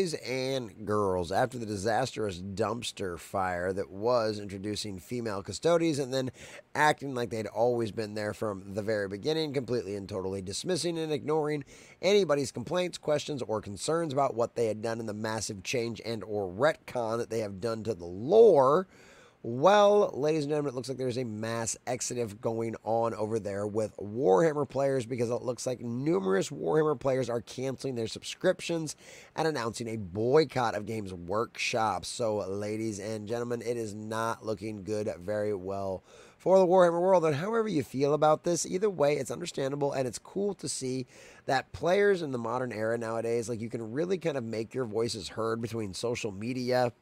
boys and girls, after the disastrous dumpster fire that was introducing female custodies and then acting like they'd always been there from the very beginning, completely and totally dismissing and ignoring anybody's complaints, questions, or concerns about what they had done in the massive change and or retcon that they have done to the lore. Well, ladies and gentlemen, it looks like there's a mass exodus going on over there with Warhammer players, because it looks like numerous Warhammer players are canceling their subscriptions and announcing a boycott of Games Workshop. So, ladies and gentlemen, it is not looking good very well for the Warhammer world. And however you feel about this, either way, it's understandable, and it's cool to see that players in the modern era nowadays, like, you can really kind of make your voices heard between social media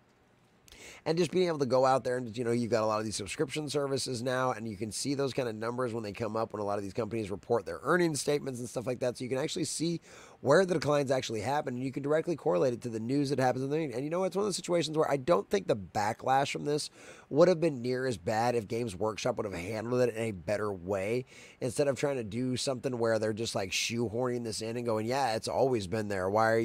and just being able to go out there and, you know, you've got a lot of these subscription services now, and you can see those kind of numbers when they come up when a lot of these companies report their earnings statements and stuff like that. So you can actually see where the declines actually happen, and you can directly correlate it to the news that happens in the And you know, it's one of those situations where I don't think the backlash from this would have been near as bad if Games Workshop would have handled it in a better way, instead of trying to do something where they're just like shoehorning this in and going, yeah, it's always been there. Why are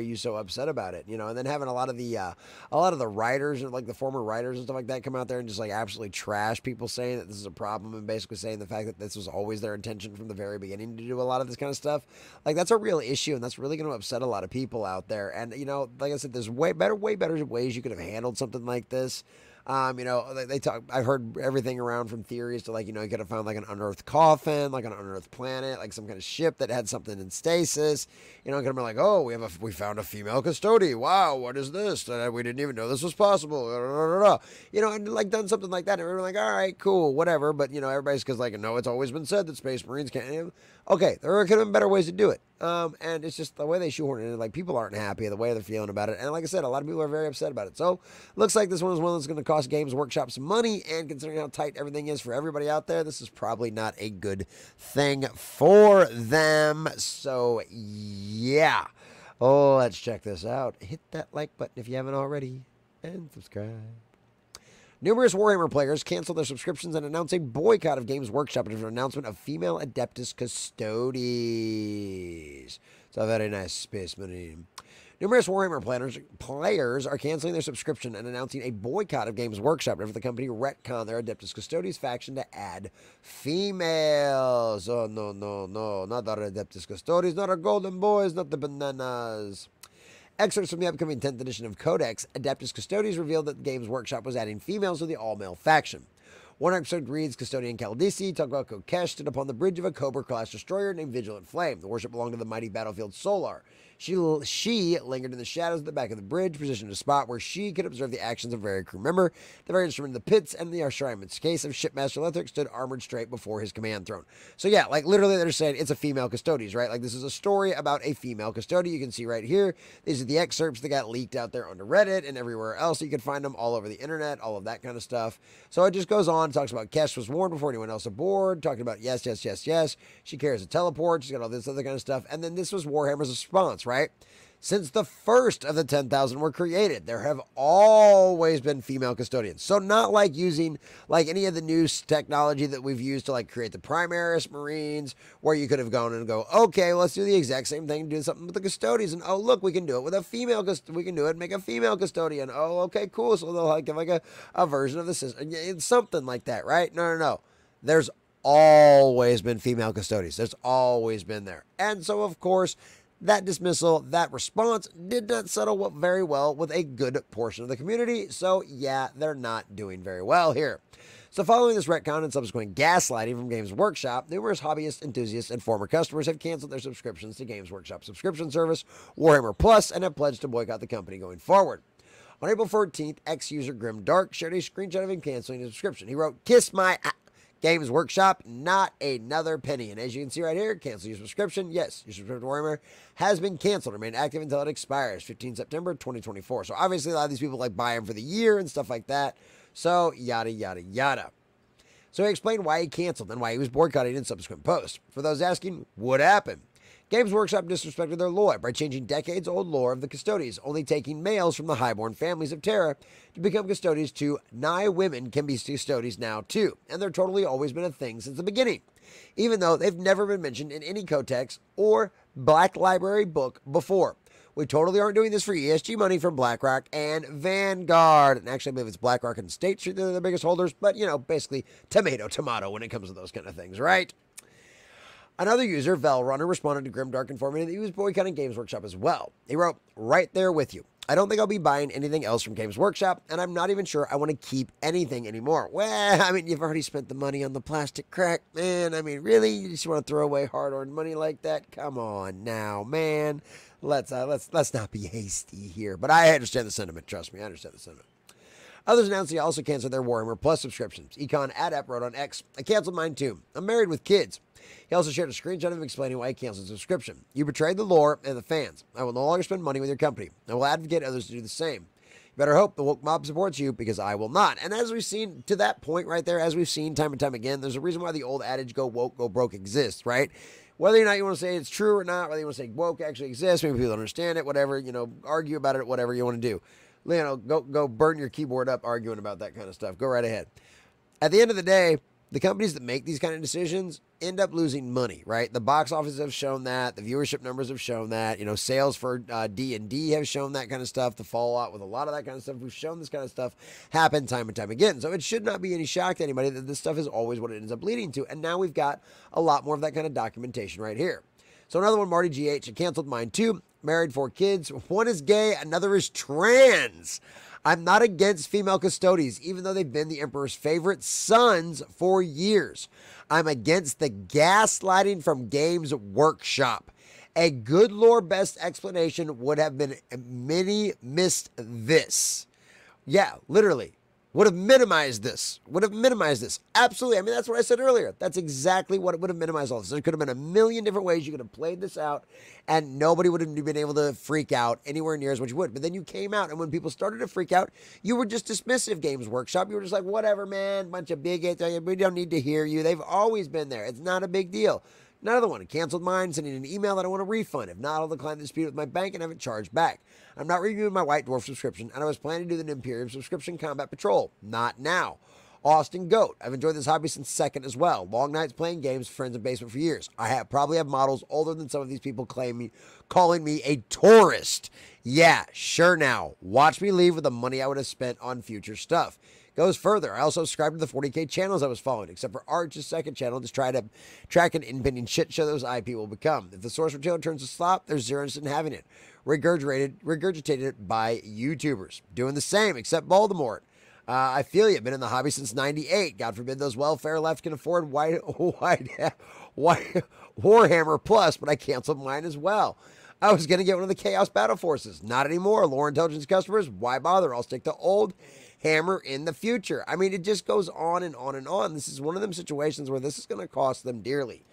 you so upset about it? You know, and then having a lot of the writers and like the former writers and stuff like that come out there and just like absolutely trash people, saying that this is a problem, and basically saying the fact that this was always their intention from the very beginning to do a lot of this kind of stuff. Like, that's a real issue, and that's really going to upset a lot of people out there. And, you know, like I said, there's way better ways you could have handled something like this. You know, they talk, I've heard everything around from theories to, like, you know, you could have found like an unearthed coffin, like an unearthed planet, like some kind of ship that had something in stasis. You know, it could have been like, oh, we found a female custody. Wow, what is this? We didn't even know this was possible. You know, and like done something like that. And everyone's like, all right, cool, whatever. But, you know, everybody's because like, no, it's always been said that Space Marines can't. Okay, there could have been better ways to do it. And it's just the way they shoehorn it in. Like, people aren't happy the way they're feeling about it. And like I said, a lot of people are very upset about it. So, looks like this one is one that's going to cost Games Workshop some money. And considering how tight everything is for everybody out there, this is probably not a good thing for them. So, yeah. Oh, let's check this out. Hit that like button if you haven't already. And subscribe. Numerous Warhammer players canceled their subscriptions and announced a boycott of Games Workshop after an announcement of female Adeptus Custodes. It's a very nice Space Marine. Numerous Warhammer players are canceling their subscription and announcing a boycott of Games Workshop after the company retcon their Adeptus Custodes faction to add females. Oh, no, not our Adeptus Custodes, not our golden boys, not the bananas. Excerpts from the upcoming 10th edition of Codex, Adeptus Custodes revealed that Games Workshop was adding females to the all-male faction. One episode reads, Custodian Caldisi talked about Kokesh stood upon the bridge of a Cobra-class destroyer named Vigilant Flame. The warship belonged to the mighty battlefield Solar. She lingered in the shadows at the back of the bridge, positioned a spot where she could observe the actions of a very crew member. The very instrument of the pits and the enshrinement's case of Shipmaster Lethric stood armored straight before his command throne. So yeah, like literally they're saying it's a female Custodes, right? Like, this is a story about a female Custode. You can see right here, these are the excerpts that got leaked out there onto Reddit and everywhere else. You can find them all over the internet, all of that kind of stuff. So it just goes on, talks about Kesh was warned before anyone else aboard, talking about yes. She carries a teleport, she's got all this other kind of stuff. And then this was Warhammer's response, right? Since the first of the 10,000 were created, there have always been female custodians. So not like using like any of the new technology that we've used to like create the Primaris Marines, where you could have gone and go, okay, let's do the exact same thing, do something with the Custodes, and oh look, we can do it with a female. We can do it, make a female custodian. Oh, okay, cool. So they'll like give like a version of the system, it's something like that, right? No. There's always been female Custodes. There's always been there, and so of course, that dismissal, that response did not settle very well with a good portion of the community. So yeah, they're not doing very well here. So following this retcon and subsequent gaslighting from Games Workshop, numerous hobbyists, enthusiasts, and former customers have canceled their subscriptions to Games Workshop subscription service, Warhammer Plus, and have pledged to boycott the company going forward. On April 14th, ex-user Grim Dark shared a screenshot of him canceling his subscription. He wrote, "Kiss my Games Workshop, not another penny." And as you can see right here, cancel your subscription. Yes, your subscription to Warhammer has been canceled. Remain active until it expires, 15 September 2024. So obviously a lot of these people like buy them for the year and stuff like that. So yada, yada, yada. So he explained why he canceled and why he was boycotting in subsequent posts. For those asking, what happened? Games Workshop disrespected their lore by changing decades-old lore of the Custodes, only taking males from the highborn families of Terra to become Custodes to nigh women can be Custodes now too, and they're totally always been a thing since the beginning, even though they've never been mentioned in any codex or Black Library book before. We totally aren't doing this for ESG money from BlackRock and Vanguard. And actually, I believe it's BlackRock and State Street that are the biggest holders, but, you know, basically tomato when it comes to those kind of things, right? Another user, Velrunner, responded to Grimdark informing that he was boycotting Games Workshop as well. He wrote, "Right there with you. I don't think I'll be buying anything else from Games Workshop, and I'm not even sure I want to keep anything anymore." Well, I mean, you've already spent the money on the plastic crack, man. I mean, really? You just want to throw away hard-earned money like that? Come on now, man. Let's not be hasty here. But I understand the sentiment. Trust me, I understand the sentiment. Others announced they also canceled their Warhammer Plus subscriptions. Econ Adept wrote on X, "I canceled mine too. I'm married with kids." He also shared a screenshot of him explaining why he canceled his subscription. "You betrayed the lore and the fans. I will no longer spend money with your company. I will advocate others to do the same. You better hope the woke mob supports you, because I will not." And as we've seen to that point right there, as we've seen time and time again, there's a reason why the old adage, go woke, go broke, exists, right? Whether or not you want to say it's true or not, whether you want to say woke actually exists, maybe people don't understand it, whatever, you know, argue about it, whatever you want to do. You know, go burn your keyboard up arguing about that kind of stuff. Go right ahead. At the end of the day, the companies that make these kind of decisions end up losing money, right? The box offices have shown that. The viewership numbers have shown that. You know, sales for D&D have shown that kind of stuff. The fallout with a lot of that kind of stuff. We've shown this kind of stuff happen time and time again. So it should not be any shock to anybody that this stuff is always what it ends up leading to. And now we've got a lot more of that kind of documentation right here. So another one, Marty GH, I canceled mine too. Married 4 kids. One is gay, another is trans. I'm not against female Custodes, even though they've been the Emperor's favorite sons for years. I'm against the gaslighting from Games Workshop. A good lore best explanation would have been many missed this. Yeah, literally. Would have minimized this. Absolutely. I mean, that's what I said earlier. That's exactly what it would have minimized all this. There could have been a million different ways you could have played this out, and nobody would have been able to freak out anywhere near as much you would. But then you came out, and when people started to freak out, you were just dismissive, Games Workshop. You were just like, whatever, man, bunch of bigots. We don't need to hear you. They've always been there. It's not a big deal. Another one, I canceled mine, sending an email that I want a refund. If not, I'll decline the dispute with my bank and have it charged back. I'm not renewing my White Dwarf subscription, and I was planning to do the Imperium subscription Combat Patrol. Not now. Austin Goat, I've enjoyed this hobby since second as well. Long nights playing games, friends in basement for years. I probably have models older than some of these people calling me a tourist. Yeah, sure now. Watch me leave with the money I would have spent on future stuff. Goes further. I also subscribed to the 40K channels I was following, except for Arch's second channel, to try to track an impending shit show those IP will become. If the source material turns to slop, there's zero interest in having it. Regurgitated by YouTubers. Doing the same, except Voldemort. I feel you. Been in the hobby since 98. God forbid those welfare left can afford Warhammer Plus, but I canceled mine as well. I was going to get one of the Chaos Battle Forces. Not anymore. Lore Intelligence customers, why bother? I'll stick to old Hammer in the future. I mean, it just goes on and on and on. This is one of them situations where this is going to cost them dearly.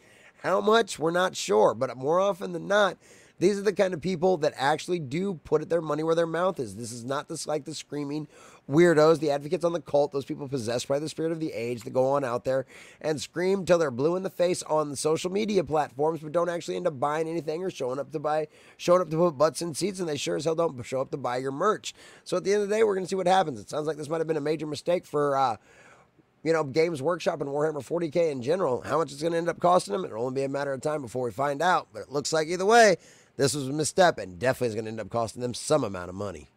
How much? We're not sure, but more often than not, these are the kind of people that actually do put their money where their mouth is. This is not like the screaming weirdos, the advocates on the cult, those people possessed by the spirit of the age that go on out there and scream till they're blue in the face on the social media platforms, but don't actually end up buying anything or showing up to put butts in seats, and they sure as hell don't show up to buy your merch. So at the end of the day, we're going to see what happens. It sounds like this might have been a major mistake for Games Workshop and Warhammer 40K in general. How much it's going to end up costing them, it'll only be a matter of time before we find out. But it looks like either way, this was a misstep, and definitely is going to end up costing them some amount of money.